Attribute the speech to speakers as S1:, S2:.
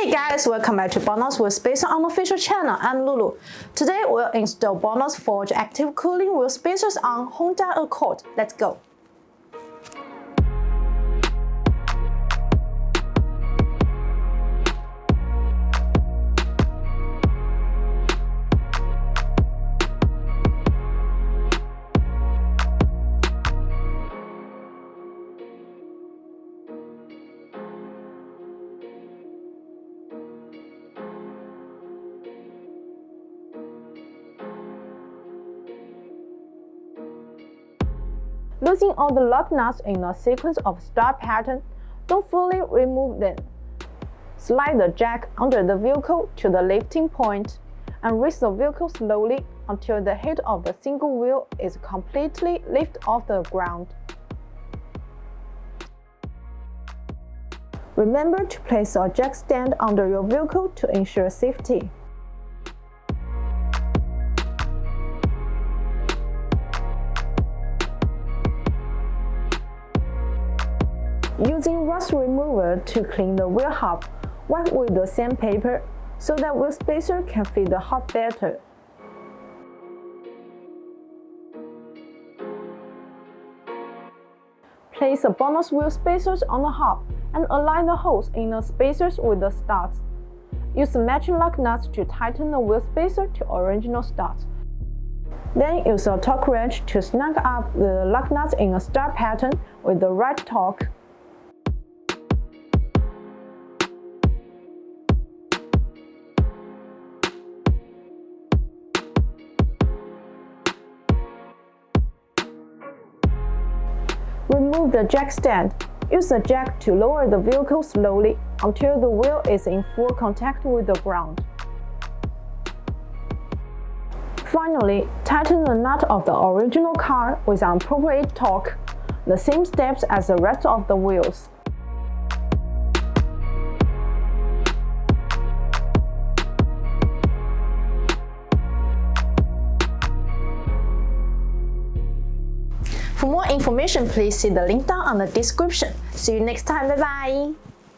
S1: Hey guys, welcome back to BONOSS Wheel Spacer unofficial channel. I'm Lulu. Today we'll install BONOSS Forge active cooling wheel spacers on Honda Accord. Let's go. Loosen all the lug nuts in a sequence of star pattern. Don't fully remove them. Slide the jack under the vehicle to the lifting point and raise the vehicle slowly until the head of the single wheel is completely lifted off the ground. Remember to place a jack stand under your vehicle to ensure safety. Using rust remover to clean the wheel hub, wipe with the sandpaper so that wheel spacer can fit the hub better. Place the BONOSS wheel spacers on the hub and align the holes in the spacers with the studs. Use the matching lug nuts to tighten the wheel spacer to original studs. Then use a torque wrench to snug up the lug nuts in a star pattern with the right torque. Remove the jack stand. Use the jack to lower the vehicle slowly until the wheel is in full contact with the ground. Finally, tighten the nut of the original car with an appropriate torque, the same steps as the rest of the wheels. For more information, please see the link down on the description. See you next time. Bye bye.